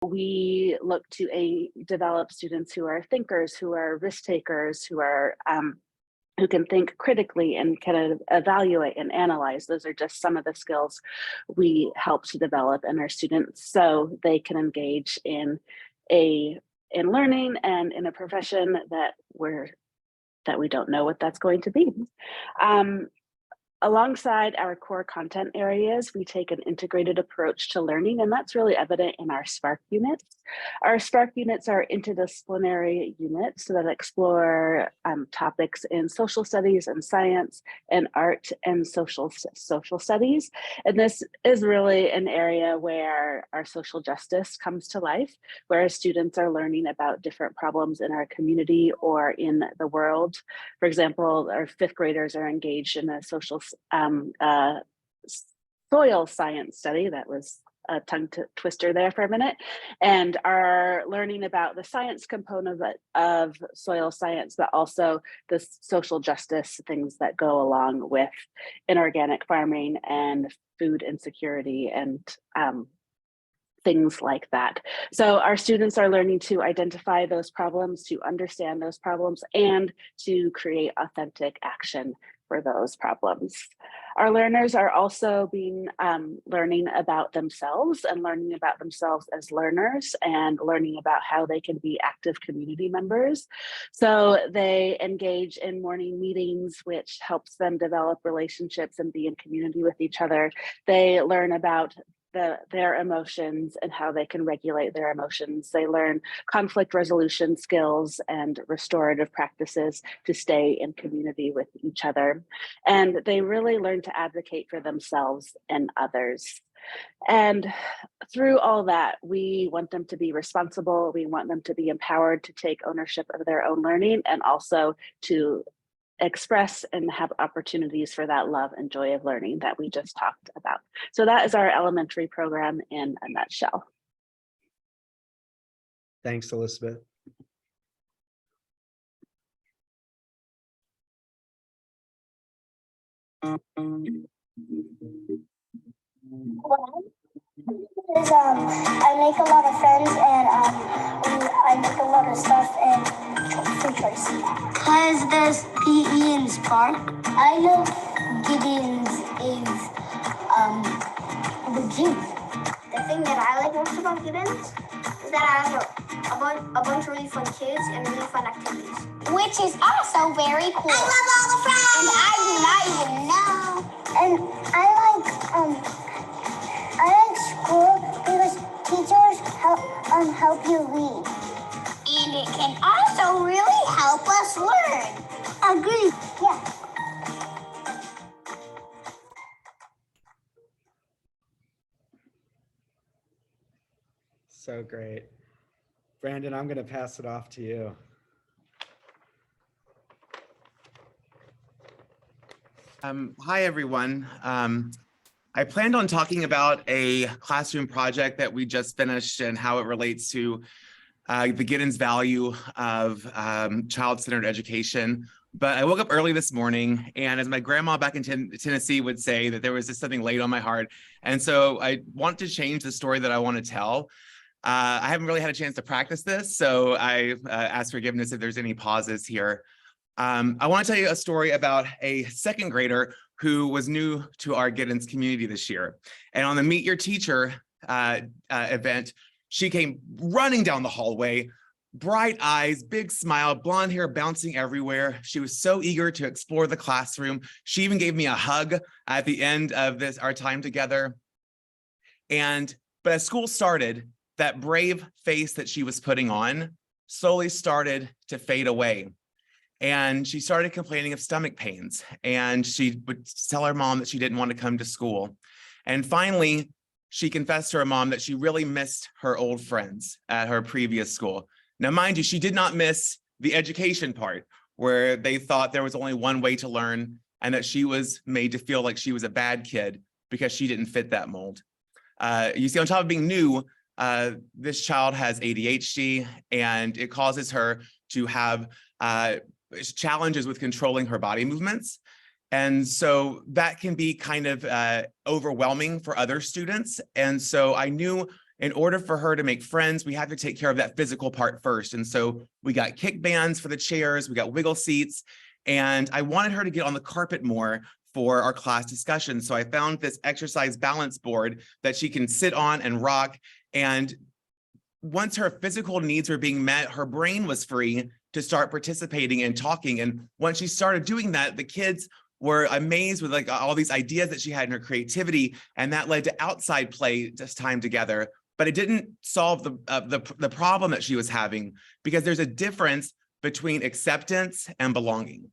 we look to develop students who are thinkers, who are risk takers, who can think critically and can evaluate and analyze. Those are just some of the skills we help to develop in our students so they can engage in learning and in a profession that we don't know what that's going to be. Alongside our core content areas, we take an integrated approach to learning, and that's really evident in our Spark units. Our Spark units are interdisciplinary units that explore topics in social studies and science and art and social studies. And this is really an area where our social justice comes to life, where students are learning about different problems in our community or in the world. For example, our fifth graders are engaged in a social soil science study. That was a tongue twister there for a minute, and are learning about the science component of soil science, but also the social justice things that go along with inorganic farming and food insecurity and things like that. So our students are learning to identify those problems, to understand those problems, and to create authentic action for those problems. Our learners are also learning about themselves and learning about themselves as learners and learning about how they can be active community members. So they engage in morning meetings, which helps them develop relationships and be in community with each other. They learn about their emotions and how they can regulate their emotions. They learn conflict resolution skills and restorative practices to stay in community with each other. And they really learn to advocate for themselves and others. And through all that, we want them to be responsible. We want them to be empowered to take ownership of their own learning and also to express and have opportunities for that love and joy of learning that we just talked about. So that is our elementary program in a nutshell. Thanks, Elizabeth. I make a lot of friends and I make a lot of stuff and food choice. Because there's PE in Spark. I know Giddens is the gym. The thing that I like most about Giddens is that I have a bunch of really fun kids and really fun activities. Which is also very cool. I love all the friends! And I do not even know. And I like school because teachers help you read. And it can also really help us learn. Agree. Yeah. So great. Brandon, I'm going to pass it off to you. Hi, everyone. I planned on talking about a classroom project that we just finished and how it relates to the Giddens value of child-centered education. But I woke up early this morning, and as my grandma back in Tennessee would say, that there was just something laid on my heart. And so I want to change the story that I want to tell. I haven't really had a chance to practice this, so I ask forgiveness if there's any pauses here. I want to tell you a story about a second grader who was new to our Giddens community this year. And on the Meet Your Teacher event, she came running down the hallway, bright eyes, big smile, blonde hair bouncing everywhere. She was so eager to explore the classroom. She even gave me a hug at the end of our time together. But as school started, that brave face that she was putting on slowly started to fade away. And she started complaining of stomach pains, and she would tell her mom that she didn't want to come to school. And finally, she confessed to her mom that she really missed her old friends at her previous school. Now, mind you, she did not miss the education part, where they thought there was only one way to learn and that she was made to feel like she was a bad kid because she didn't fit that mold. You see, on top of being new, this child has ADHD, and it causes her to have challenges with controlling her body movements. And so that can be kind of overwhelming for other students. And so I knew in order for her to make friends, we had to take care of that physical part first. And so we got kick bands for the chairs, we got wiggle seats, and I wanted her to get on the carpet more for our class discussion. So I found this exercise balance board that she can sit on and rock. And once her physical needs were being met, her brain was free to start participating and talking. And once she started doing that, the kids were amazed with like all these ideas that she had in her creativity, and that led to outside play just time together. But it didn't solve the problem that she was having, because there's a difference between acceptance and belonging.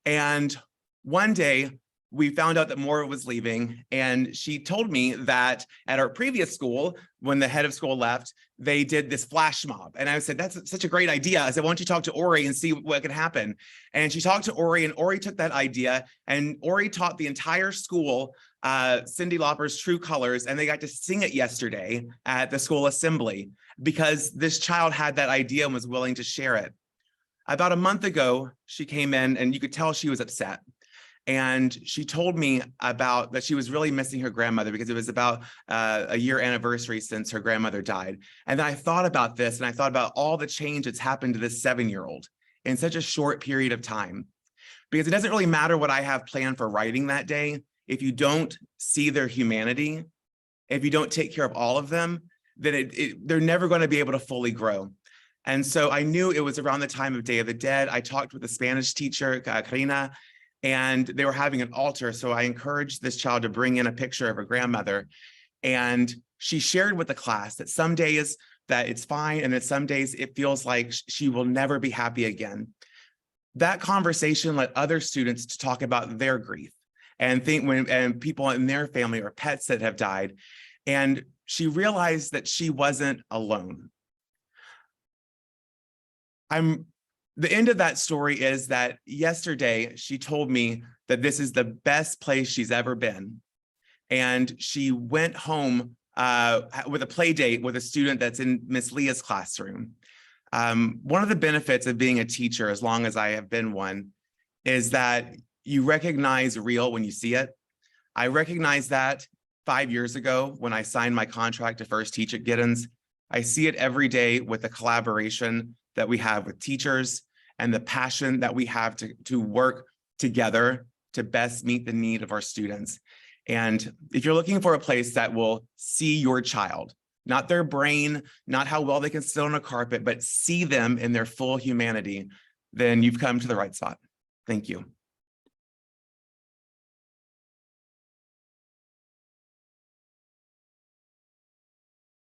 And one day we found out that Maura was leaving, and she told me that at our previous school, when the head of school left, they did this flash mob. And I said, that's such a great idea. I said, why don't you talk to Ori and see what could happen? And she talked to Ori, and Ori took that idea, and Ori taught the entire school Cyndi Lauper's True Colors, and they got to sing it yesterday at the school assembly because this child had that idea and was willing to share it. About a month ago, she came in, and you could tell she was upset. And she told me about that she was really missing her grandmother because it was about a year anniversary since her grandmother died. And then I thought about this, and I thought about all the change that's happened to this 7-year-old in such a short period of time. Because it doesn't really matter what I have planned for writing that day. If you don't see their humanity, if you don't take care of all of them, then they're never going to be able to fully grow. And so I knew it was around the time of Day of the Dead. I talked with a Spanish teacher, Karina, and they were having an altar. So I encouraged this child to bring in a picture of her grandmother. And she shared with the class that some days that it's fine, and that some days it feels like she will never be happy again. That conversation led other students to talk about their grief and and people in their family or pets that have died. And she realized that she wasn't alone. The end of that story is that yesterday she told me that this is the best place she's ever been. And she went home with a play date with a student that's in Miss Leah's classroom. One of the benefits of being a teacher, as long as I have been one, is that you recognize real when you see it. I recognized that 5 years ago when I signed my contract to first teach at Giddens. I see it every day with the collaboration that we have with teachers and the passion that we have to work together to best meet the need of our students. And if you're looking for a place that will see your child, not their brain, not how well they can sit on a carpet, but see them in their full humanity, then you've come to the right spot. Thank you.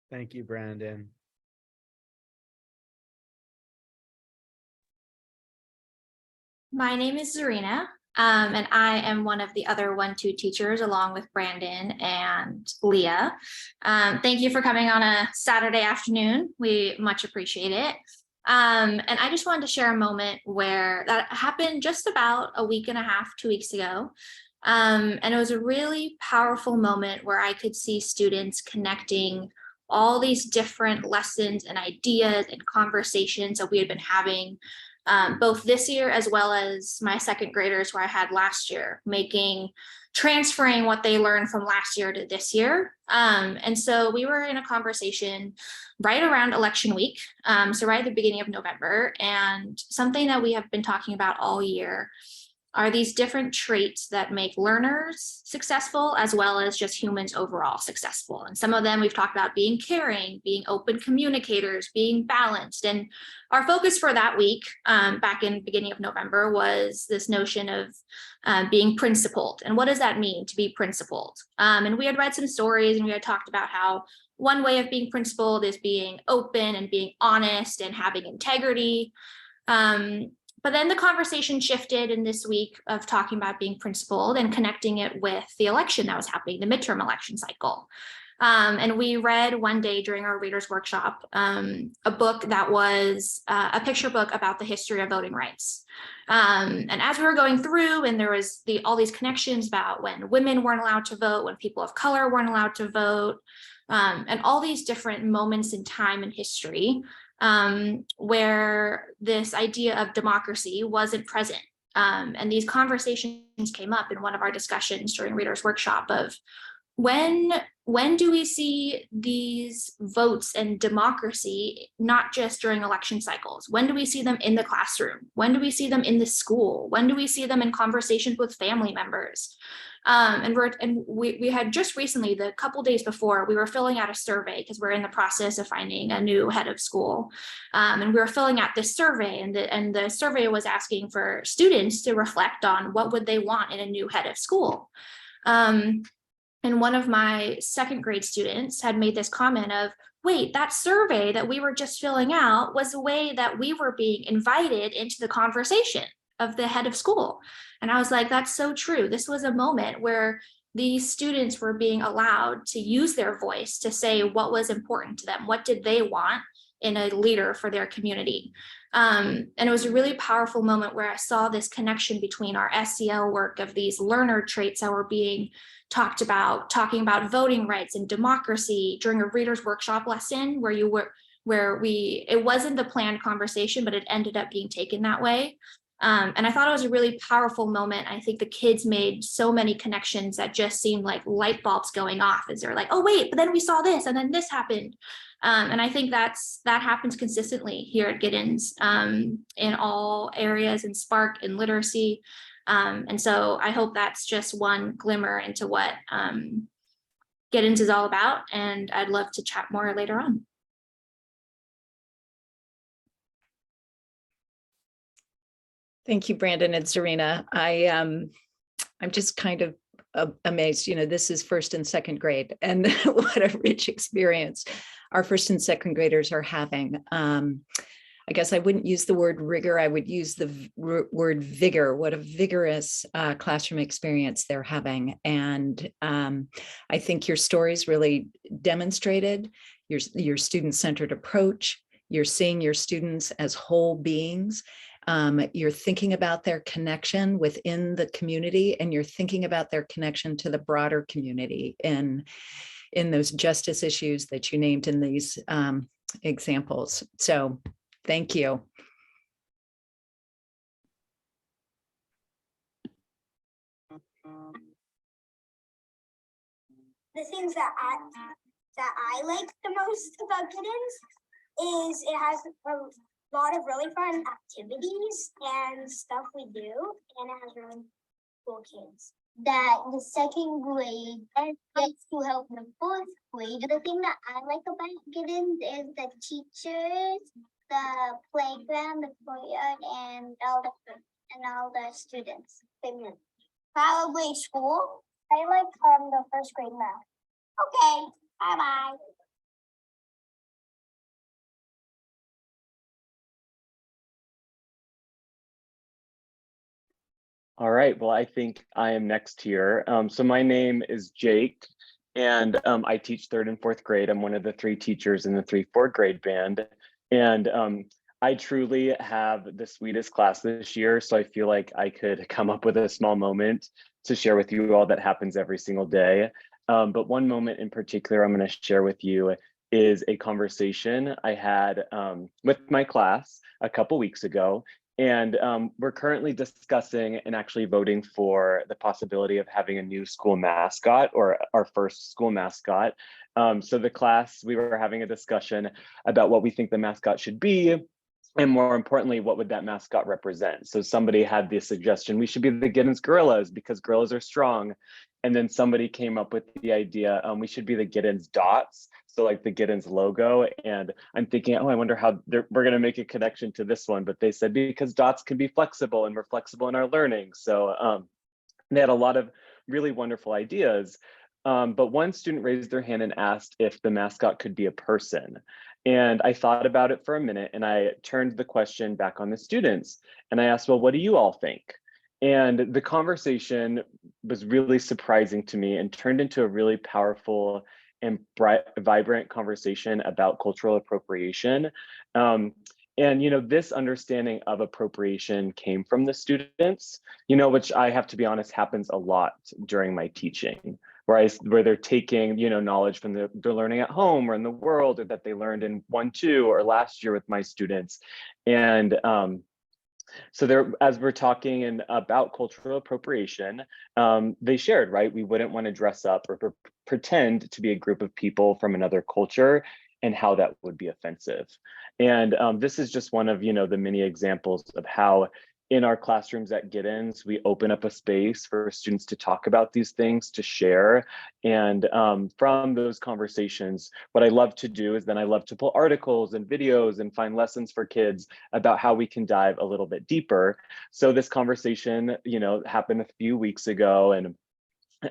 Thank you, Brandon. My name is Zarina, and I am one of the other 1-2 teachers along with Brandon and Leah. Thank you for coming on a Saturday afternoon. We much appreciate it. And I just wanted to share a moment where that happened just about a week and a half, 2 weeks ago. And it was a really powerful moment where I could see students connecting all these different lessons and ideas and conversations that we had been having both this year as well as my second graders where I had last year, transferring what they learned from last year to this year. And so we were in a conversation right around election week, so right at the beginning of November, and something that we have been talking about all year are these different traits that make learners successful as well as just humans overall successful. And some of them we've talked about being caring, being open communicators, being balanced. And our focus for that week back in the beginning of November was this notion of being principled. And what does that mean to be principled? And we had read some stories and we had talked about how one way of being principled is being open and being honest and having integrity. But then the conversation shifted in this week of talking about being principled and connecting it with the election that was happening, the midterm election cycle. And we read one day during our readers workshop, a book that was a picture book about the history of voting rights. And as we were going through, and there was all these connections about when women weren't allowed to vote, when people of color weren't allowed to vote, and all these different moments in time and history, where this idea of democracy wasn't present. And these conversations came up in one of our discussions during Reader's Workshop of when when do we see these votes and democracy, not just during election cycles? When do we see them in the classroom? When do we see them in the school? When do we see them in conversations with family members? We had just recently, the couple days before, we were filling out a survey because we're in the process of finding a new head of school. And we were filling out this survey, and the survey was asking for students to reflect on what would they want in a new head of school. And one of my second grade students had made this comment of, wait, that survey that we were just filling out was a way that we were being invited into the conversation of the head of school. And I was like, that's so true. This was a moment where these students were being allowed to use their voice to say what was important to them. What did they want in a leader for their community? And it was a really powerful moment where I saw this connection between our SEL work of these learner traits that were being talked about, talking about voting rights and democracy during a readers workshop lesson it wasn't the planned conversation, but it ended up being taken that way. And I thought it was a really powerful moment. I think the kids made so many connections that just seemed like light bulbs going off as they're like, oh, wait, but then we saw this and then this happened. And I think that happens consistently here at Giddens in all areas, in Spark, in literacy. And so I hope that's just one glimmer into what Giddens is all about. And I'd love to chat more later on. Thank you, Brandon and Serena. I'm just kind of amazed. This is first and second grade, and what a rich experience our first and second graders are having. I guess I wouldn't use the word rigor. I would use the word vigor. What a vigorous classroom experience they're having. And I think your stories really demonstrated your student-centered approach. You're seeing your students as whole beings. You're thinking about their connection within the community, and you're thinking about their connection to the broader community in those justice issues that you named in these examples. So thank you. The things that I like the most about Giddens is it has a lot of really fun activities and stuff we do, and it has really cool kids. That the second grade gets to help the fourth grade. The thing that I like about Giddens is the teachers, the playground, the courtyard, and all the students. Probably school. I like the first grade math. Okay, bye-bye. All right, well, I think I am next here. So my name is Jake, and I teach third and fourth grade. I'm one of the 3 teachers in the 3-4 grade band. And I truly have the sweetest class this year. So I feel like I could come up with a small moment to share with you all that happens every single day. But one moment in particular I'm going to share with you is a conversation I had with my class a couple weeks ago. And we're currently discussing and actually voting for the possibility of having a new school mascot, or our first school mascot. So the class, we were having a discussion about what we think the mascot should be, and more importantly, what would that mascot represent? So somebody had the suggestion, we should be the Giddens gorillas because gorillas are strong. And then somebody came up with the idea, we should be the Giddens dots. So like the Giddens logo. And I'm thinking, oh, I wonder how we're going to make a connection to this one. But they said, because dots can be flexible and we're flexible in our learning. So they had a lot of really wonderful ideas. But one student raised their hand and asked if the mascot could be a person. And I thought about it for a minute, and I turned the question back on the students. And I asked, well, what do you all think? And the conversation was really surprising to me and turned into a really powerful and vibrant conversation about cultural appropriation. And, this understanding of appropriation came from the students, which I have to be honest, happens a lot during my teaching, where they're taking, knowledge from they're learning at home or in the world, or that they learned in 1-2 or last year with my students. And So there, as we're talking and about cultural appropriation, they shared, right? We wouldn't want to dress up or pretend to be a group of people from another culture and how that would be offensive. And this is just one of, the many examples of how in our classrooms at Giddens, we open up a space for students to talk about these things, to share. And from those conversations, what I love to do is then I love to pull articles and videos and find lessons for kids about how we can dive a little bit deeper. So this conversation, happened a few weeks ago. And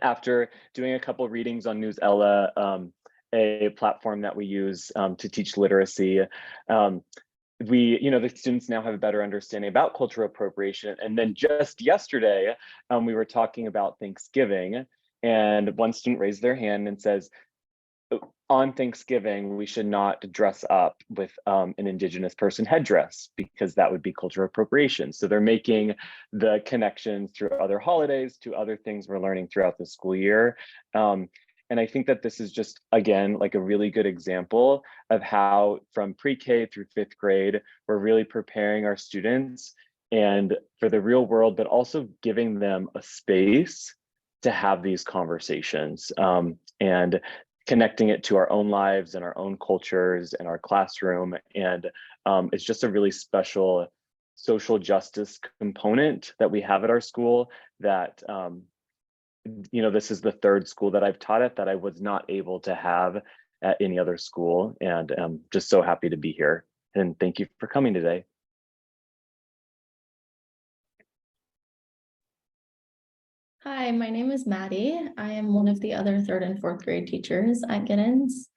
after doing a couple of readings on News Ella, a platform that we use to teach literacy, the students now have a better understanding about cultural appropriation. And then just yesterday, we were talking about Thanksgiving, and one student raised their hand and says, on Thanksgiving, we should not dress up with an Indigenous person headdress because that would be cultural appropriation. So they're making the connections through other holidays to other things we're learning throughout the school year. And I think that this is just, again, like a really good example of how from pre-K through 5th grade, we're really preparing our students and for the real world, but also giving them a space to have these conversations and connecting it to our own lives and our own cultures and our classroom. And it's just a really special social justice component that we have at our school that this is the 3rd school that I've taught at that I was not able to have at any other school. And I'm just so happy to be here. And thank you for coming today. Hi, my name is Maddie. I am one of the other 3rd and 4th grade teachers at Giddens.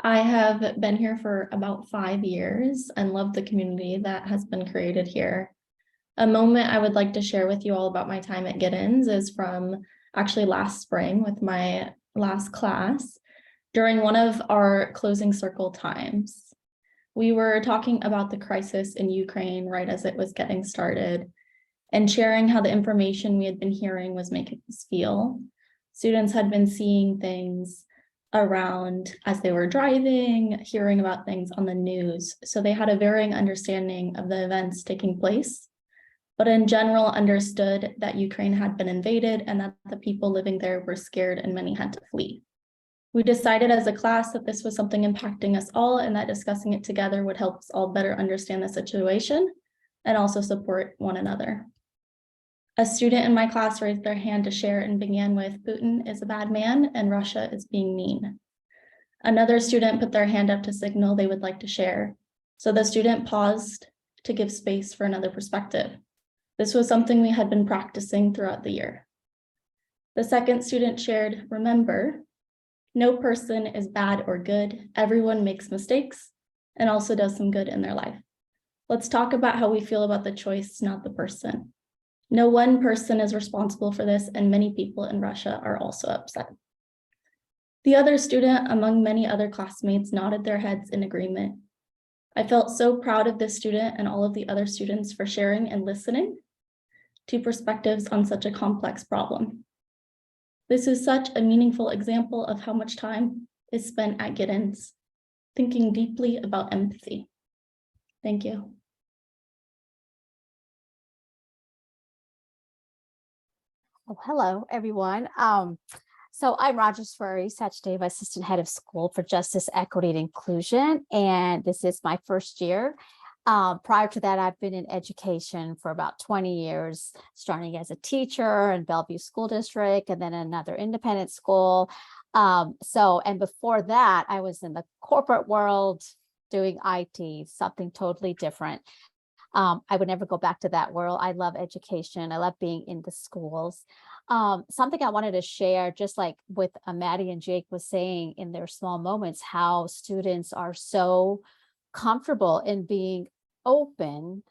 I have been here for about 5 years and love the community that has been created here. A moment I would like to share with you all about my time at Giddens is from actually last spring with my last class during one of our closing circle times. We were talking about the crisis in Ukraine right as it was getting started and sharing how the information we had been hearing was making us feel. Students had been seeing things around as they were driving, hearing about things on the news. So they had a varying understanding of the events taking place, but in general understood that Ukraine had been invaded and that the people living there were scared and many had to flee. We decided as a class that this was something impacting us all and that discussing it together would help us all better understand the situation and also support one another. A student in my class raised their hand to share and began with, "Putin is a bad man and Russia is being mean." Another student put their hand up to signal they would like to share. So the student paused to give space for another perspective. This was something we had been practicing throughout the year. The second student shared, "Remember, no person is bad or good. Everyone makes mistakes and also does some good in their life. Let's talk about how we feel about the choice, not the person. No one person is responsible for this, and many people in Russia are also upset." The other student, among many other classmates, nodded their heads in agreement. I felt so proud of this student and all of the other students for sharing and listening to perspectives on such a complex problem. This is such a meaningful example of how much time is spent at Giddens, thinking deeply about empathy. Thank you. Oh, hello, everyone. So I'm Rajeshwari Sachdeva, Assistant Head of School for Justice, Equity, and Inclusion, and this is my first year. Prior to that, I've been in education for about 20 years, starting as a teacher in Bellevue School District and then another independent school. And before that, I was in the corporate world doing IT, something totally different. I would never go back to that world. I love education. I love being in the schools. Something I wanted to share, just like with Maddie and Jake was saying in their small moments, how students are so comfortable in being open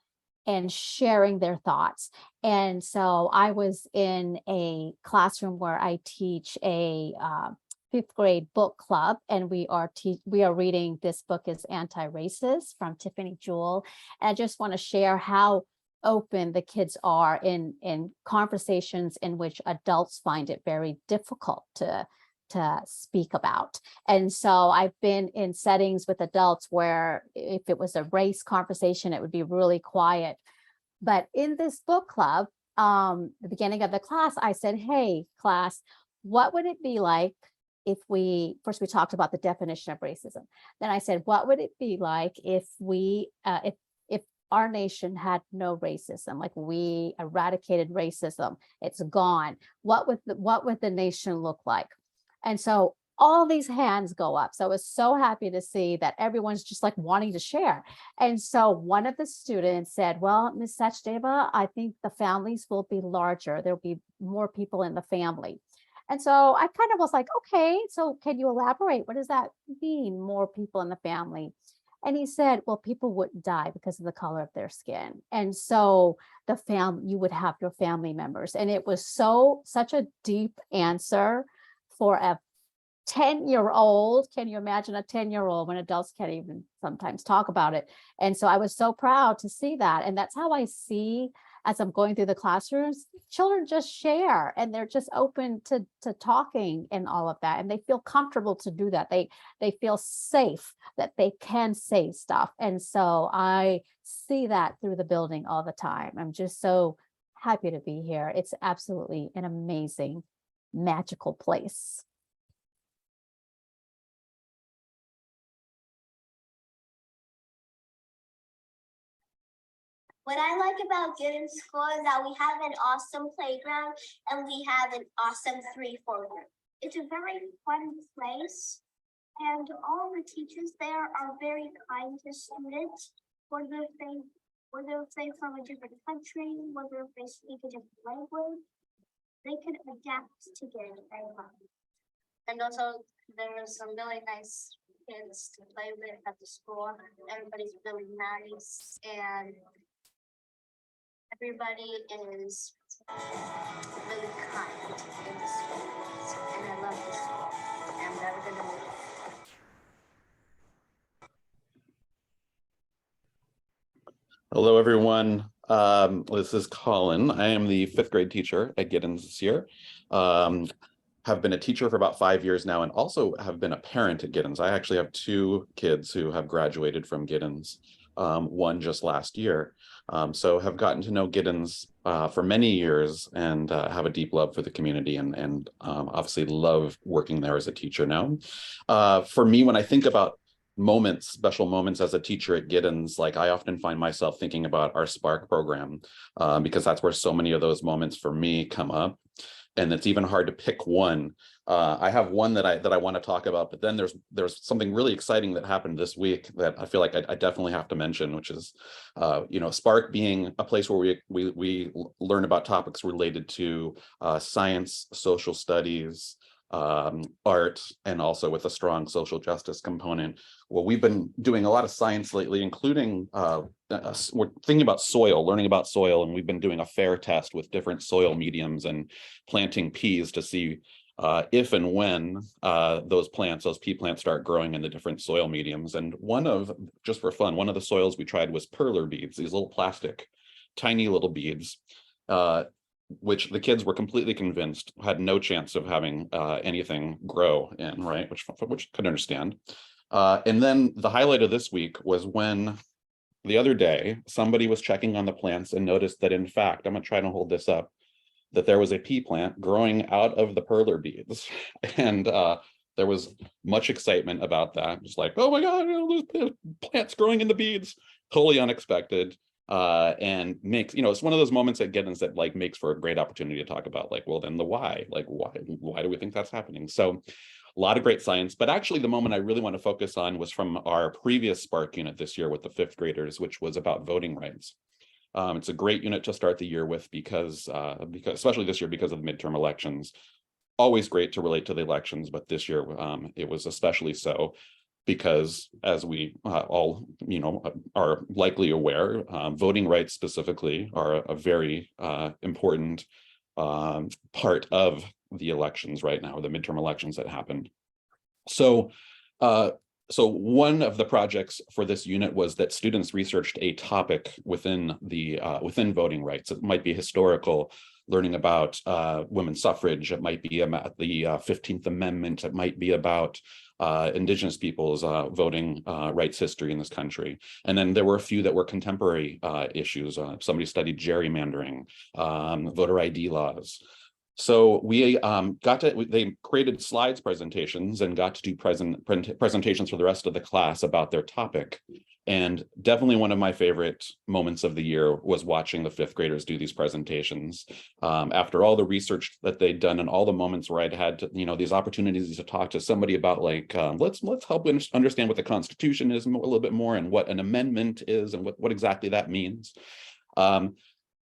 and sharing their thoughts. And so I was in a classroom where I teach a 5th grade book club, and we are reading, this book is Anti-Racist from Tiffany Jewell. And I just want to share how open the kids are in conversations in which adults find it very difficult to speak about. And so I've been in settings with adults where if it was a race conversation, it would be really quiet. But in this book club, the beginning of the class, I said, hey, class, what would it be like if we, first we talked about the definition of racism. Then I said, what would it be like if we, if our nation had no racism, like we eradicated racism, it's gone. What would the nation look like? And so all these hands go up. So I was so happy to see that everyone's just like wanting to share. And so one of the students said, well, Ms. Sachdeva, I think the families will be larger. There'll be more people in the family. And so I kind of was like, okay, so can you elaborate? What does that mean, more people in the family? And he said, well, people wouldn't die because of the color of their skin. And so you would have your family members. And it was such a deep answer for a 10-year-old. Can you imagine a 10-year-old when adults can't even sometimes talk about it? And so I was so proud to see that. And that's how I see, as I'm going through the classrooms, children just share and they're just open to talking and all of that. And they feel comfortable to do that. They feel safe that they can say stuff. And so I see that through the building all the time. I'm just so happy to be here. It's absolutely an amazing, magical place. What I like about Giddens School is that we have an awesome playground and we have an awesome 3-4 group. It's a very fun place, and all the teachers there are very kind to students, whether they're from a different country, whether they speak a different language, they can adapt to Giddens very well. And also there are some really nice kids to play with at the school. Everybody's really nice and everybody is really kind in the school, and I love the school. I'm never gonna leave. Hello, everyone. This is Colin. I am the 5th grade teacher at Giddens this year. Have been a teacher for about 5 years now, and also have been a parent at Giddens. I actually have 2 kids who have graduated from Giddens, one just last year. So have gotten to know Giddens for many years and have a deep love for the community and obviously love working there as a teacher now. For me, when I think about special moments as a teacher at Giddens, like I often find myself thinking about our Spark program because that's where so many of those moments for me come up. And it's even hard to pick one. I have one that I want to talk about, but then there's something really exciting that happened this week that I feel like I definitely have to mention, which is, Spark being a place where we learn about topics related to science, social studies, art, and also with a strong social justice component. Well, we've been doing a lot of science lately, including we're thinking about soil, learning about soil, and we've been doing a fair test with different soil mediums and planting peas to see if and when those pea plants start growing in the different soil mediums. And just for fun, one of the soils we tried was perler beads, these little plastic, tiny little beads, which the kids were completely convinced had no chance of having anything grow in, right? Which could understand. And then the highlight of this week was when the other day, somebody was checking on the plants and noticed that, in fact, I'm going to try to hold this up, that there was a pea plant growing out of the perler beads. And there was much excitement about that. Just like, oh my God, there's plants growing in the beads. Totally unexpected. And makes, it's one of those moments at Giddens that like makes for a great opportunity to talk about, like, well, then the why, like, why do we think that's happening? So a lot of great science, but actually the moment I really want to focus on was from our previous Spark unit this year with the 5th graders, which was about voting rights. It's a great unit to start the year with because especially this year, because of the midterm elections. Always great to relate to the elections, but this year it was especially so because, as we all are likely aware, voting rights specifically are a very important part of the elections right now, the midterm elections that happened. So one of the projects for this unit was that students researched a topic within voting rights. It might be historical, learning about women's suffrage. It might be about the 15th Amendment. It might be about Indigenous peoples, voting rights history in this country. And then there were a few that were contemporary issues. Somebody studied gerrymandering, voter ID laws. So we they created slides presentations and got to do presentations for the rest of the class about their topic. And definitely one of my favorite moments of the year was watching the fifth graders do these presentations. After all the research that they'd done and all the moments where I'd had to, these opportunities to talk to somebody about like, let's help understand what the Constitution is a little bit more and what an amendment is and what exactly that means.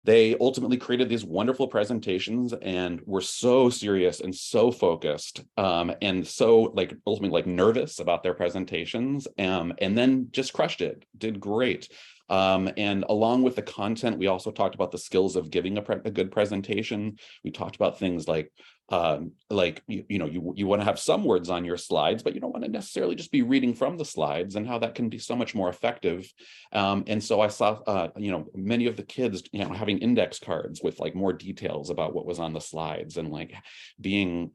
They ultimately created these wonderful presentations and were so serious and so focused and so ultimately nervous about their presentations and then just crushed it, did great. And along with the content, we also talked about the skills of giving a good presentation. We talked about things like you want to have some words on your slides, but you don't want to necessarily just be reading from the slides and how that can be so much more effective. And so I saw, many of the kids, having index cards with more details about what was on the slides and being,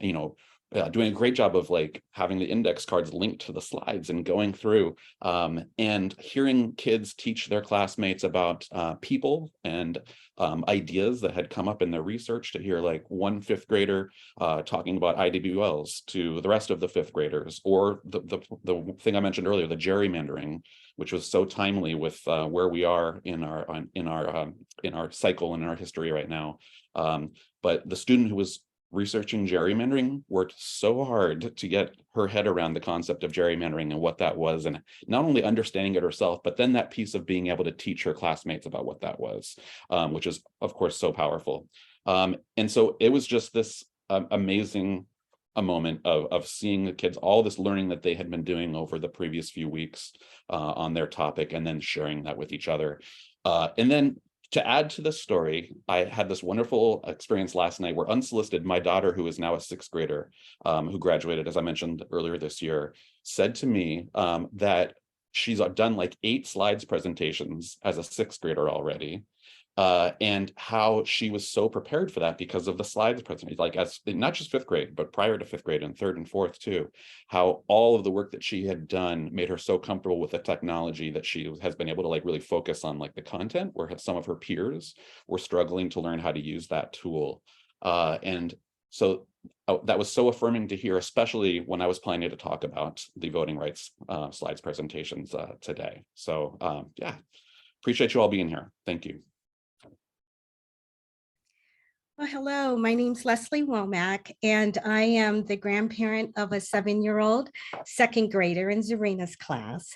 doing a great job of having the index cards linked to the slides and going through and hearing kids teach their classmates about people and ideas that had come up in their research, to hear one fifth grader talking about IWLs to the rest of the fifth graders, or the thing I mentioned earlier, the gerrymandering, which was so timely with where we are in our cycle and in our history right now. But the student who was researching gerrymandering worked so hard to get her head around the concept of gerrymandering and what that was, and not only understanding it herself, but then that piece of being able to teach her classmates about what that was, which is of course so powerful. And so it was just this amazing moment of seeing the kids, all this learning that they had been doing over the previous few weeks on their topic, and then sharing that with each other. And then to add to the story, I had this wonderful experience last night where unsolicited, my daughter, who is now a sixth grader, who graduated, as I mentioned earlier this year, said to me that she's done 8 slides presentations as a sixth grader already. And how she was so prepared for that because of the slides presentation, as not just fifth grade, but prior to fifth grade and third and fourth too, how all of the work that she had done made her so comfortable with the technology that she has been able to really focus on the content, where some of her peers were struggling to learn how to use that tool. And so that was so affirming to hear, especially when I was planning to talk about the voting rights slides presentations today. So yeah, appreciate you all being here. Thank you. Well, hello, my name's Leslie Womack, and I am the grandparent of a 7-year-old second grader in Zarina's class.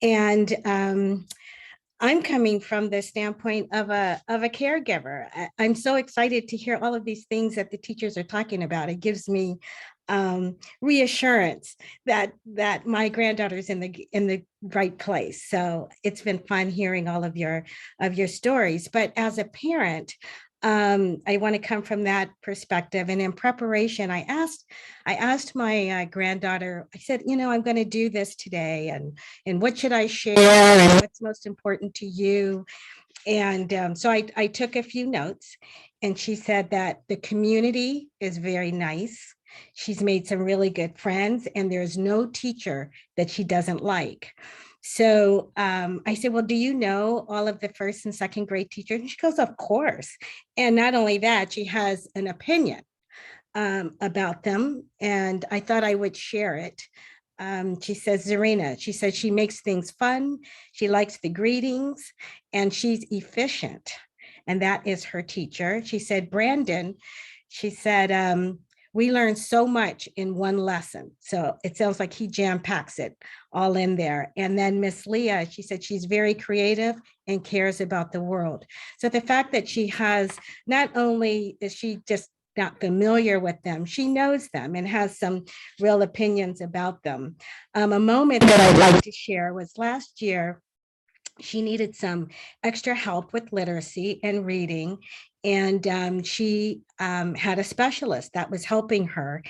And I'm coming from the standpoint of a caregiver. I'm so excited to hear all of these things that the teachers are talking about. It gives me reassurance that my granddaughter's in the right place. So it's been fun hearing all of your stories. But as a parent, I want to come from that perspective. And in preparation, I asked my granddaughter, I said, I'm going to do this today, and what should I share, and what's most important to you? And so I took a few notes, and she said that the community is very nice. She's made some really good friends, and there's no teacher that she doesn't like. So I said, well, do you know all of the first and second grade teachers? And she goes, of course. And not only that, she has an opinion about them. And I thought I would share it. She says, Zarina, she said she makes things fun. She likes the greetings, and she's efficient. And that is her teacher. She said, Brandon, she said, we learn so much in one lesson. So it sounds like he jam packs it all in there. And then Miss Leah, she said she's very creative and cares about the world. So the fact that she has, not only is she just not familiar with them, she knows them and has some real opinions about them. A moment that I'd like to share was last year. She needed some extra help with literacy and reading. And she had a specialist that was helping her.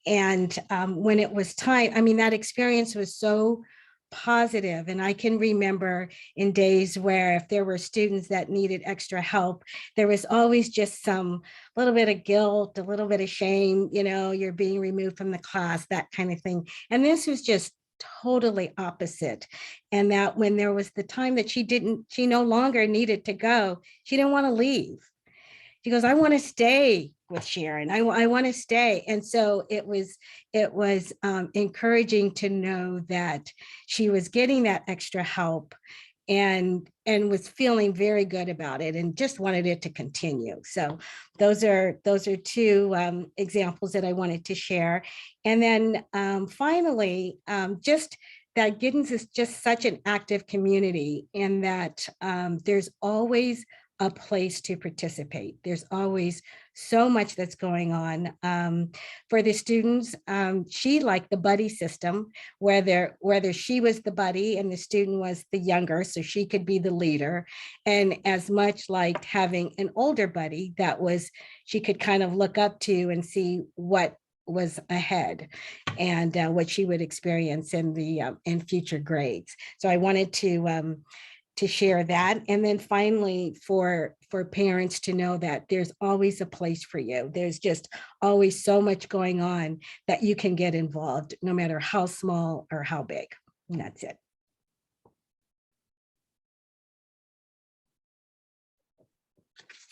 And when it was time, that experience was so positive. And I can remember in days where if there were students that needed extra help, there was always just some little bit of guilt, a little bit of shame, you know, you're being removed from the class, that kind of thing. And this was just totally opposite. And that when there was the time that she no longer needed to go, she didn't want to leave. She goes, I want to stay with Sharon. I want to stay. And so it was encouraging to know that she was getting that extra help and was feeling very good about it and just wanted it to continue. So those are two examples that I wanted to share. And then finally, just that Giddens is just such an active community in that there's always a place to participate. There's always so much that's going on. For the students, she liked the buddy system, whether she was the buddy and the student was the younger, so she could be the leader, and as much liked having an older buddy that she could kind of look up to and see what was ahead and what she would experience in future grades. So I wanted to share that. And then finally, for parents to know that there's always a place for you. There's just always so much going on that you can get involved, no matter how small or how big. And that's it.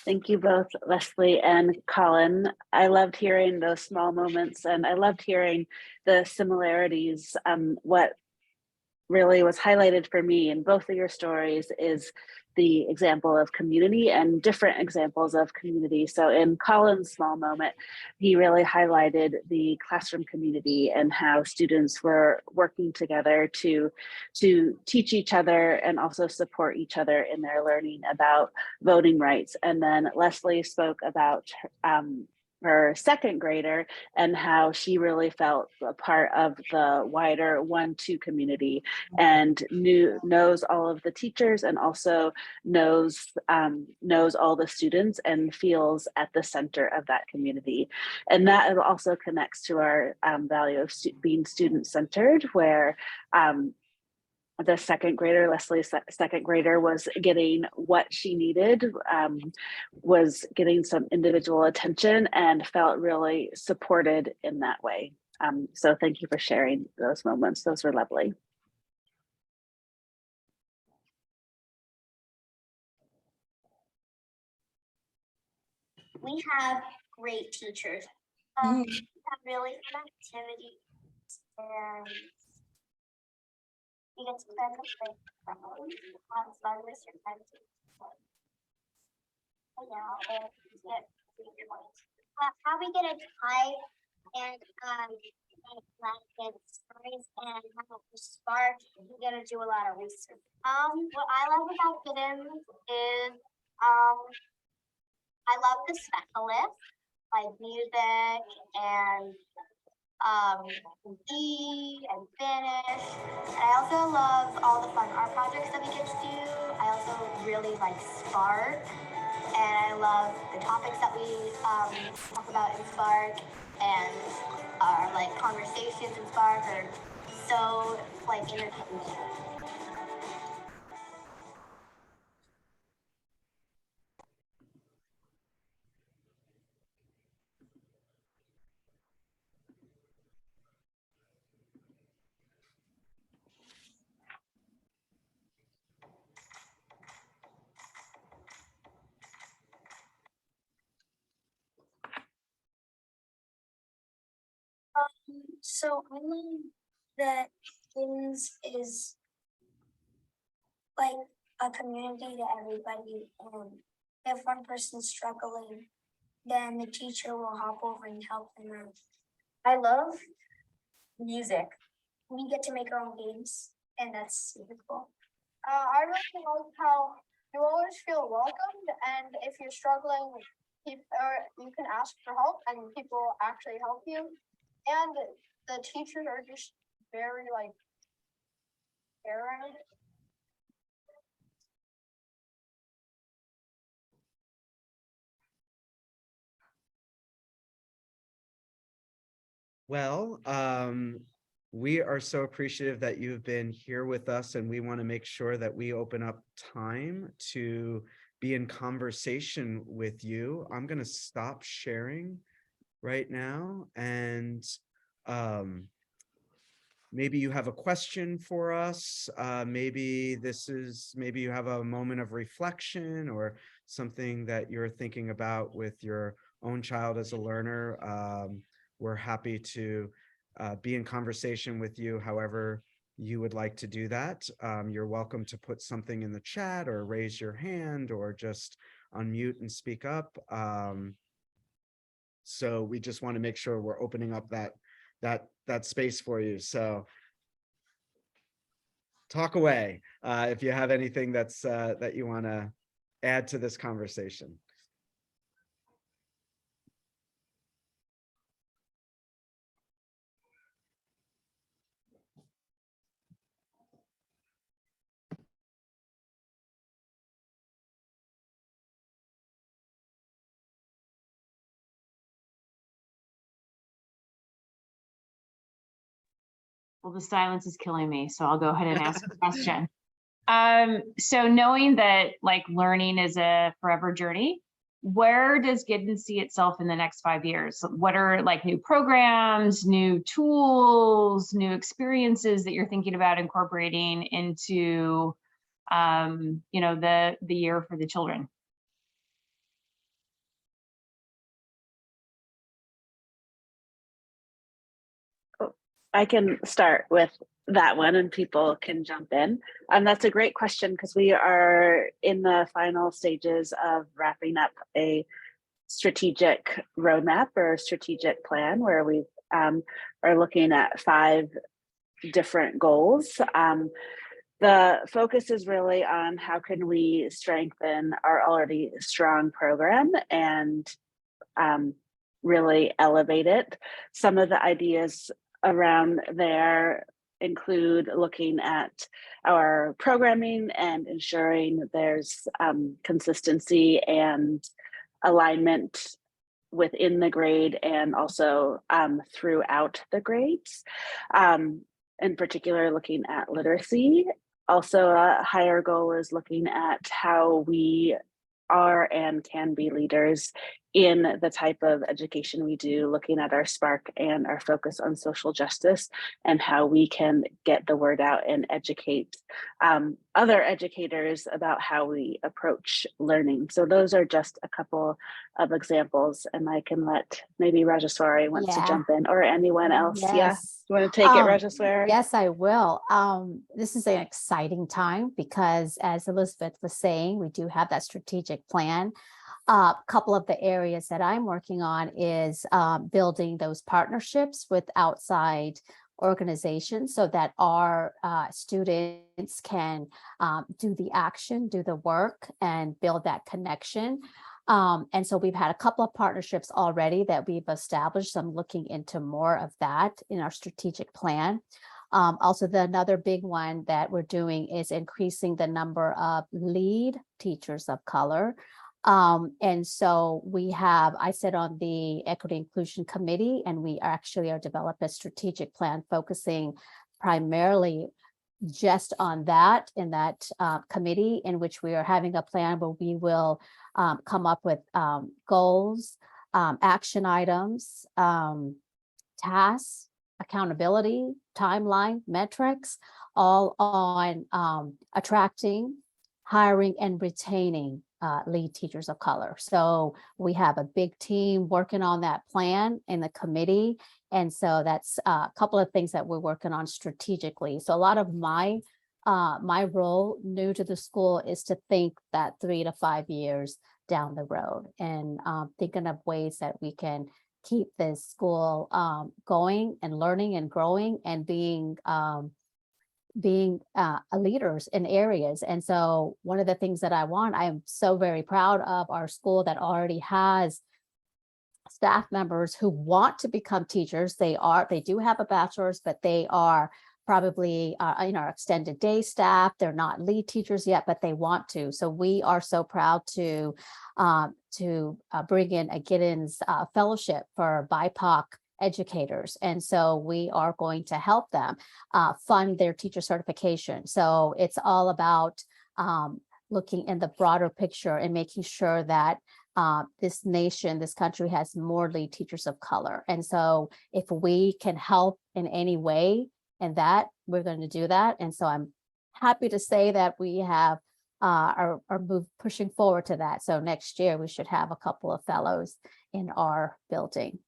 Thank you both, Leslie and Colin. I loved hearing those small moments, and I loved hearing the similarities. What really was highlighted for me in both of your stories is the example of community and different examples of community. So in Colin's small moment, he really highlighted the classroom community and how students were working together to teach each other and also support each other in their learning about voting rights. And then Leslie spoke about her second grader and how she really felt a part of the wider 1-2 community and knows all of the teachers and also knows all the students and feels at the center of that community. And that also connects to our value of being student-centered, where the second grader, Leslie's second grader, was getting what she needed, was getting some individual attention and felt really supported in that way. So thank you for sharing those moments. Those were lovely. We have great teachers. We have really fun activities and you get to spend the day on fun with your friends. How we get a tie and get stories and have a spark, you gotta do a lot of research. What I love about Giddens is I love the specialists like music and E and Spanish. And I also love all the fun art projects that we get to do. I also really like Spark. And I love the topics that we talk about in Spark, and our like conversations in Spark are so like entertaining. So I love that Giddens is like a community to everybody. If one person's struggling, then the teacher will hop over and help them out. I love music. We get to make our own games, and that's super cool. I really like how you always feel welcomed, and if you're struggling, you can ask for help, and people will actually help you. And the teachers are just very like caring. Well, we are so appreciative that you've been here with us, and we want to make sure that we open up time to be in conversation with you. I'm going to stop sharing right now, and maybe you have a question for us. Maybe you have a moment of reflection or something that you're thinking about with your own child as a learner. We're happy to be in conversation with you however you would like to do that. You're welcome to put something in the chat or raise your hand or just unmute and speak up. So we just want to make sure we're opening up that space for you. So talk away if you have anything that's that you want to add to this conversation. Well, the silence is killing me, so I'll go ahead and ask a question. So knowing that like learning is a forever journey, where does Giddens see itself in the next 5 years? What are like new programs, new tools, new experiences that you're thinking about incorporating into, you know, the year for the children? I can start with that one and people can jump in. That's a great question because we are in the final stages of wrapping up a strategic roadmap or strategic plan where we are looking at 5 different goals. The focus is really on how can we strengthen our already strong program and really elevate it. Some of the ideas around there include looking at our programming and ensuring there's consistency and alignment within the grade and also throughout the grades. In particular, looking at literacy. Also, a higher goal is looking at how we are and can be leaders in the type of education we do, looking at our spark and our focus on social justice and how we can get the word out and educate other educators about how we approach learning. So those are just a couple of examples, and I can let maybe Rajaswari wants to jump in or anyone else. Yes. Yeah, you want to take it, Rajaswari? Yes, I will. This is an exciting time because as Elizabeth was saying, we do have that strategic plan. A couple of the areas that I'm working on is building those partnerships with outside organizations so that our students can do the action, do the work, and build that connection. And so we've had a couple of partnerships already that we've established. So I'm looking into more of that in our strategic plan. Also, another big one that we're doing is increasing the number of lead teachers of color. And so I sit on the Equity Inclusion Committee, and we actually are developing a strategic plan focusing primarily just on that in that committee, in which we are having a plan where we will come up with goals, action items, tasks, accountability, timeline, metrics, all on attracting, hiring, and retaining lead teachers of color. So we have a big team working on that plan in the committee. And so that's a couple of things that we're working on strategically. So a lot of my role new to the school is to think that 3 to 5 years down the road and thinking of ways that we can keep this school going and learning and growing and being leaders in areas. And so one of the things that I am so very proud of our school that already has staff members who want to become teachers. They do have a bachelor's, but they are probably our extended day staff. They're not lead teachers yet, but they want to. So we are so proud to bring in a Giddens fellowship for BIPOC educators. And so we are going to help them fund their teacher certification. So it's all about looking in the broader picture and making sure that this nation, this country has more lead teachers of color. And so if we can help in any way in that, we're going to do that. And so I'm happy to say that we have are pushing forward to that. So next year we should have a couple of fellows in our building.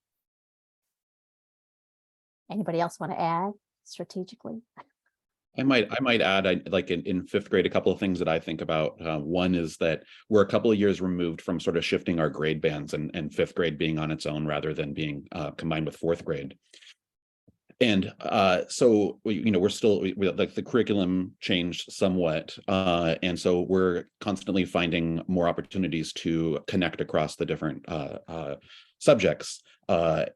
Anybody else want to add strategically? I might add, like in fifth grade, a couple of things that I think about. One is that we're a couple of years removed from sort of shifting our grade bands and fifth grade being on its own rather than being combined with fourth grade. And so, we're still, like the curriculum changed somewhat. And so we're constantly finding more opportunities to connect across the different subjects.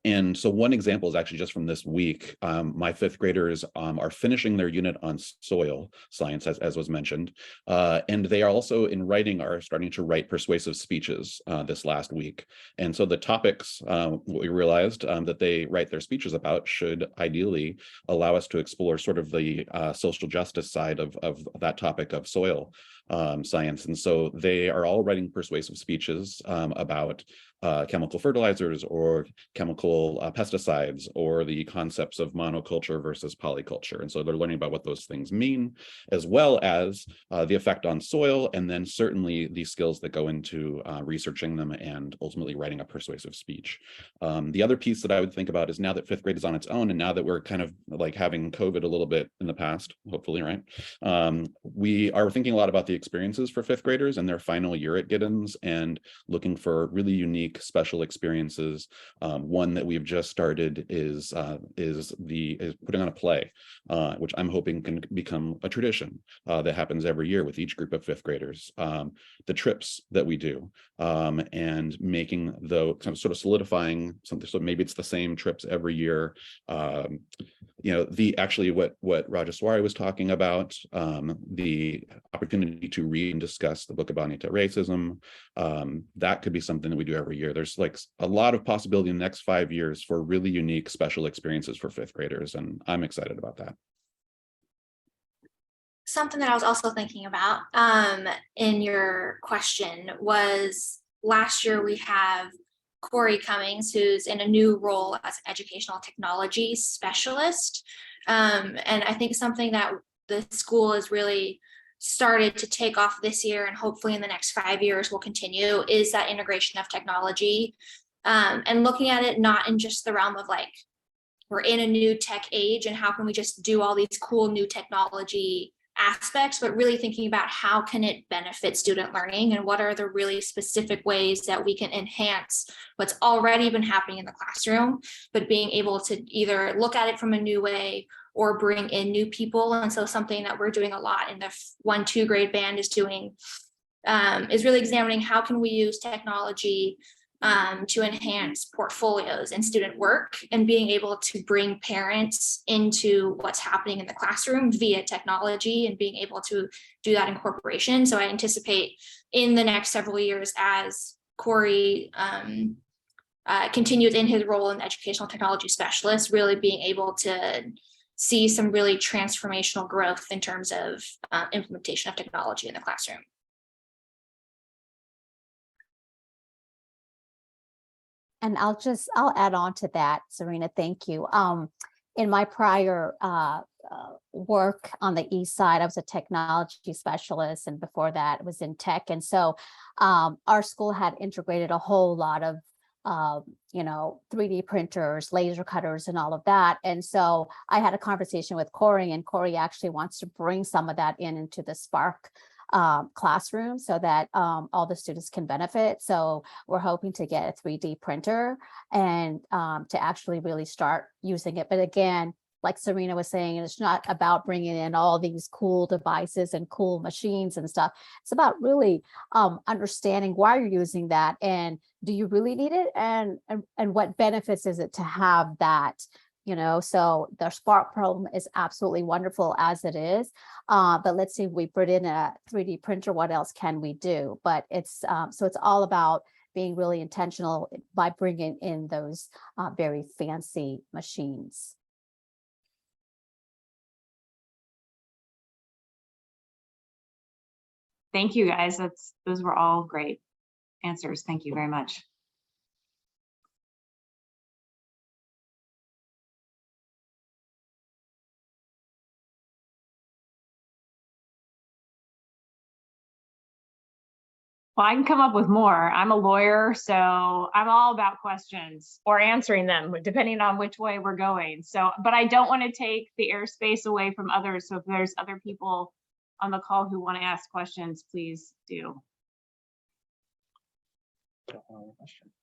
And so one example is actually just from this week. My fifth graders are finishing their unit on soil science, as was mentioned. And they are also in writing are starting to write persuasive speeches this last week. And so the topics, what we realized that they write their speeches about should ideally allow us to explore sort of the social justice side of that topic of soil science. And so they are all writing persuasive speeches about chemical fertilizers or chemical pesticides or the concepts of monoculture versus polyculture. And so they're learning about what those things mean, as well as the effect on soil, and then certainly the skills that go into researching them and ultimately writing a persuasive speech. The other piece that I would think about is now that fifth grade is on its own, and now that we're kind of like having COVID a little bit in the past, hopefully, right? We are thinking a lot about the experiences for fifth graders and their final year at Giddens and looking for really unique special experiences. One that we've just started is putting on a play, which I'm hoping can become a tradition that happens every year with each group of fifth graders. The trips that we do and making the kind of sort of solidifying something. So maybe it's the same trips every year. Actually what Rajaswari was talking about, the opportunity to read and discuss the book about anti-racism, that could be something that we do every year. There's like a lot of possibility in the next 5 years for really unique special experiences for fifth graders, and I'm excited about that. Something that I was also thinking about in your question was last year we have Corey Cummings, who's in a new role as an educational technology specialist. And I think something that the school has really started to take off this year and hopefully in the next 5 years will continue is that integration of technology and looking at it not in just the realm of like, we're in a new tech age and how can we just do all these cool new technology aspects, but really thinking about how can it benefit student learning and what are the really specific ways that we can enhance what's already been happening in the classroom, but being able to either look at it from a new way or bring in new people. And so something that we're doing a lot in the 1-2 grade band is doing is really examining how can we use technology to enhance portfolios and student work and being able to bring parents into what's happening in the classroom via technology and being able to do that incorporation. So I anticipate in the next several years as Corey continues in his role in educational technology specialist, really being able to see some really transformational growth in terms of implementation of technology in the classroom. And I'll add on to that, Serena, thank you. In my prior work on the East Side, I was a technology specialist, and before that was in tech. And so our school had integrated a whole lot of 3D printers, laser cutters, and all of that. And so I had a conversation with Corey, and Corey actually wants to bring some of that into the Spark classroom so that all the students can benefit. So we're hoping to get a 3D printer and to actually really start using it. But again, like Serena was saying, it's not about bringing in all these cool devices and cool machines and stuff. It's about really understanding why you're using that and do you really need it and what benefits is it to have that. So the Spark program is absolutely wonderful as it is. But let's see if we put in a 3D printer, what else can we do? But it's so it's all about being really intentional by bringing in those very fancy machines. Thank you, guys. Those were all great answers. Thank you very much. Well, I can come up with more. I'm a lawyer, so I'm all about questions or answering them, depending on which way we're going. So, but I don't want to take the airspace away from others. So if there's other people on the call who want to ask questions, please do.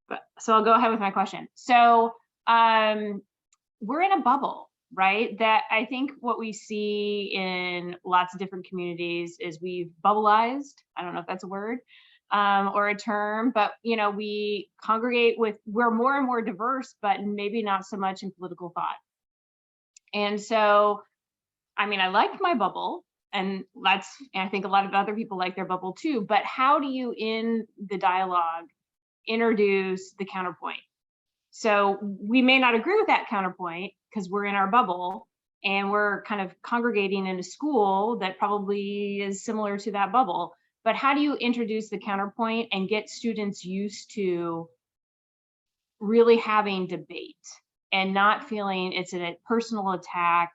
But so I'll go ahead with my question. So we're in a bubble, right? That I think what we see in lots of different communities is we've bubbleized. I don't know if that's a word or a term, but you know, we congregate with, we're more and more diverse, but maybe not so much in political thought. And so, I mean, I like my bubble, and I think a lot of other people like their bubble too, but how do you in the dialogue introduce the counterpoint? So we may not agree with that counterpoint because we're in our bubble and we're kind of congregating in a school that probably is similar to that bubble. But how do you introduce the counterpoint and get students used to really having debate and not feeling it's a personal attack,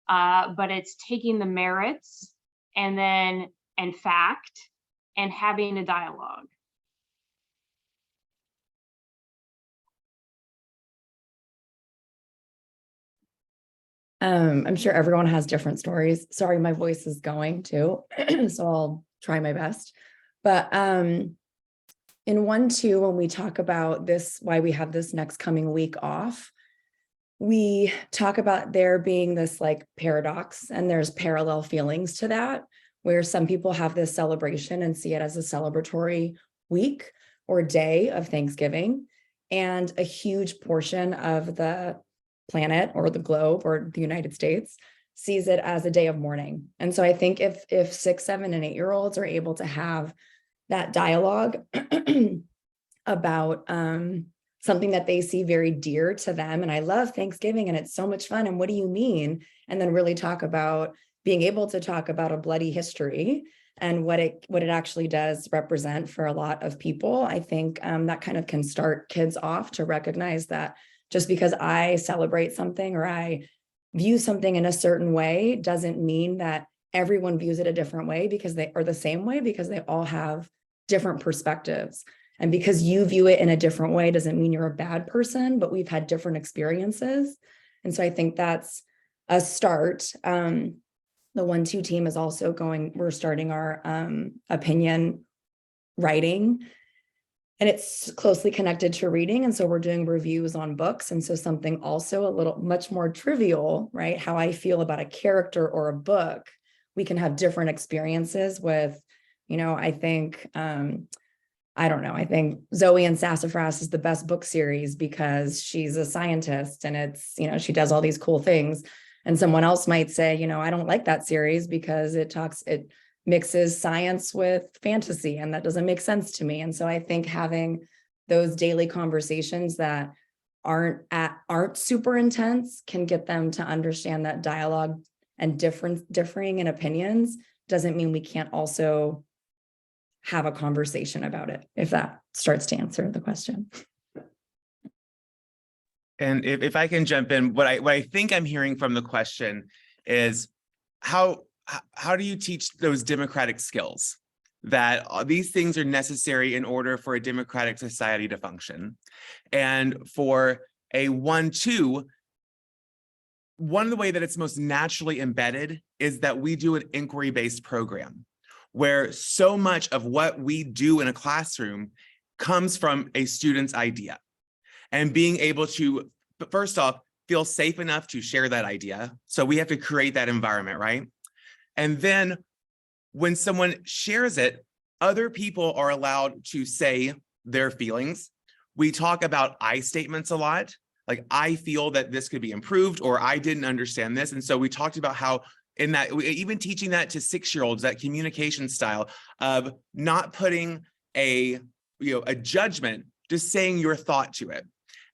but it's taking the merits and fact and having a dialogue? I'm sure everyone has different stories. Sorry, my voice is going too, so I'll try my best. But in 1-2, when we talk about this, why we have this next coming week off, we talk about there being this like paradox, and there's parallel feelings to that, where some people have this celebration and see it as a celebratory week or day of Thanksgiving, and a huge portion of the planet or the globe or the United States sees it as a day of mourning. And so I think if 6, 7, and 8-year-olds are able to have that dialogue about something that they see very dear to them, and I love Thanksgiving and it's so much fun, and what do you mean? And then really talk about being able to talk about a bloody history and what it actually does represent for a lot of people. I think that kind of can start kids off to recognize that just because I celebrate something or I view something in a certain way doesn't mean that everyone views it a different way, because they are the same way, because they all have different perspectives. And because you view it in a different way doesn't mean you're a bad person, but we've had different experiences. And so I think that's a start. The 1-2 team is also we're starting our opinion writing, and it's closely connected to reading. And so we're doing reviews on books. And so something also a little much more trivial, right? How I feel about a character or a book, we can have different experiences with, I think, I don't know, I think Zoe and Sassafras is the best book series because she's a scientist and it's, she does all these cool things. And someone else might say, I don't like that series because it mixes science with fantasy, and that doesn't make sense to me. And so I think having those daily conversations that aren't super intense can get them to understand that dialogue and differing in opinions doesn't mean we can't also have a conversation about it, if that starts to answer the question. And if I can jump in, what I think I'm hearing from the question is how do you teach those democratic skills, that these things are necessary in order for a democratic society to function? And for a 1-2, one of the way that it's most naturally embedded is that we do an inquiry-based program, where so much of what we do in a classroom comes from a student's idea, and being able to, first off, feel safe enough to share that idea. So we have to create that environment, right? And then when someone shares it, other people are allowed to say their feelings. We talk about I statements a lot, like I feel that this could be improved, or I didn't understand this. And so we talked about how in that, even teaching that to 6-year-olds, that communication style of not putting a a judgment, just saying your thought to it.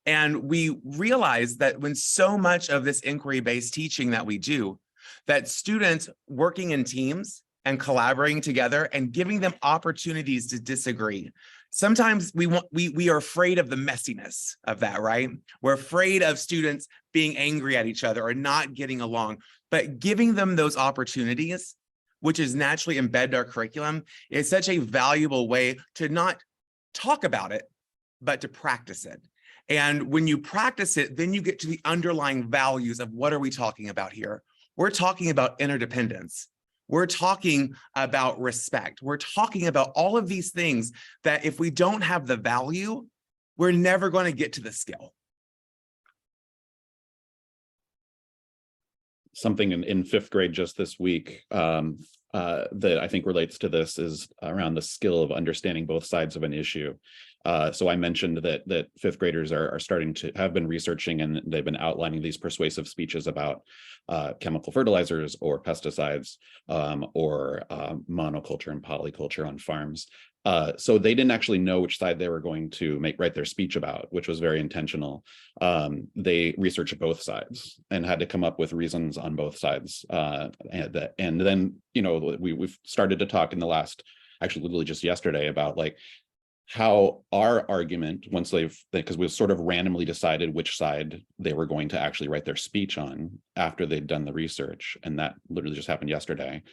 And we realize that when so much of this inquiry-based teaching that we do, that students working in teams and collaborating together and giving them opportunities to disagree. Sometimes we are afraid of the messiness of that, right? We're afraid of students being angry at each other or not getting along, but giving them those opportunities, which is naturally embedded our curriculum, is such a valuable way to not talk about it, but to practice it. And when you practice it, then you get to the underlying values of what are we talking about here? We're talking about interdependence. We're talking about respect. We're talking about all of these things that if we don't have the value, we're never going to get to the skill. Something in fifth grade just this week that I think relates to this is around the skill of understanding both sides of an issue. So I mentioned that fifth graders are starting to have been researching, and they've been outlining these persuasive speeches about chemical fertilizers or pesticides or monoculture and polyculture on farms. So they didn't actually know which side they were going to write their speech about, which was very intentional. They researched both sides and had to come up with reasons on both sides. And then, we've started to talk in the last, actually literally just yesterday, about like how our argument, because we've sort of randomly decided which side they were going to actually write their speech on after they'd done the research. And that literally just happened yesterday.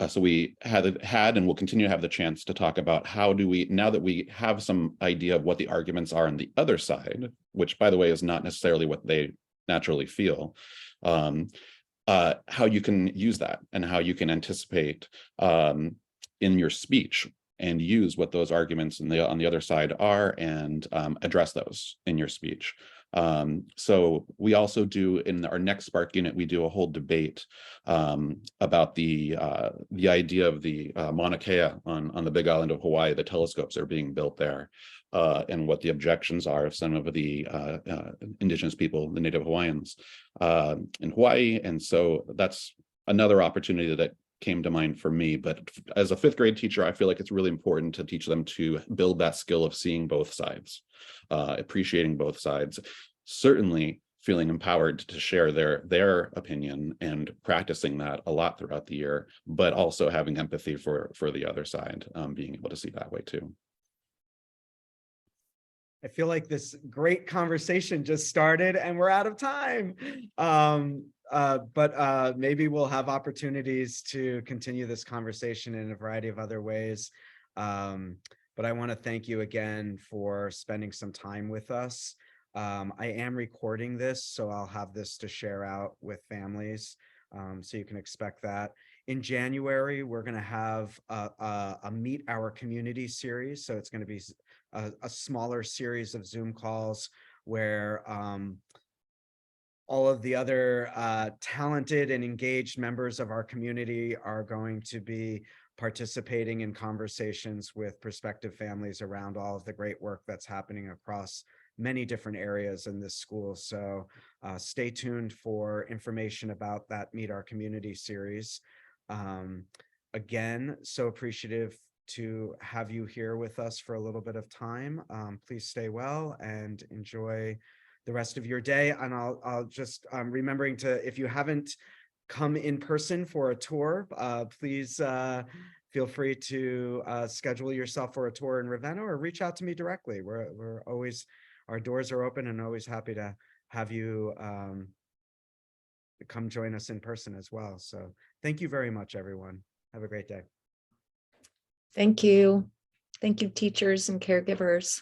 So we had and will continue to have the chance to talk about how do we, now that we have some idea of what the arguments are on the other side, which by the way is not necessarily what they naturally feel, how you can use that and how you can anticipate in your speech and use what those arguments on the other side are and address those in your speech. So we also do, in our next Spark unit, we do a whole debate about the idea of the Mauna Kea on the Big Island of Hawaii. The telescopes are being built there, and what the objections are of some of the indigenous people, the Native Hawaiians in Hawaii. And so that's another opportunity that came to mind for me. But as a fifth grade teacher, I feel like it's really important to teach them to build that skill of seeing both sides, appreciating both sides, certainly feeling empowered to share their opinion and practicing that a lot throughout the year, but also having empathy for the other side, being able to see that way too. I feel like this great conversation just started and we're out of time. But maybe we'll have opportunities to continue this conversation in a variety of other ways. But I want to thank you again for spending some time with us. I am recording this, so I'll have this to share out with families. So you can expect that. In January, we're going to have a Meet Our Community series. So it's going to be a smaller series of Zoom calls where all of the other talented and engaged members of our community are going to be participating in conversations with prospective families around all of the great work that's happening across many different areas in this school. So stay tuned for information about that Meet Our Community series. Again, so appreciative to have you here with us for a little bit of time. Please stay well and enjoy the rest of your day. And I'll just remembering to, if you haven't come in person for a tour, please feel free to schedule yourself for a tour in Ravenna or reach out to me directly. We're always, our doors are open and always happy to have you come join us in person as well. So thank you very much, everyone. Have a great day. Thank you. Thank you, teachers and caregivers.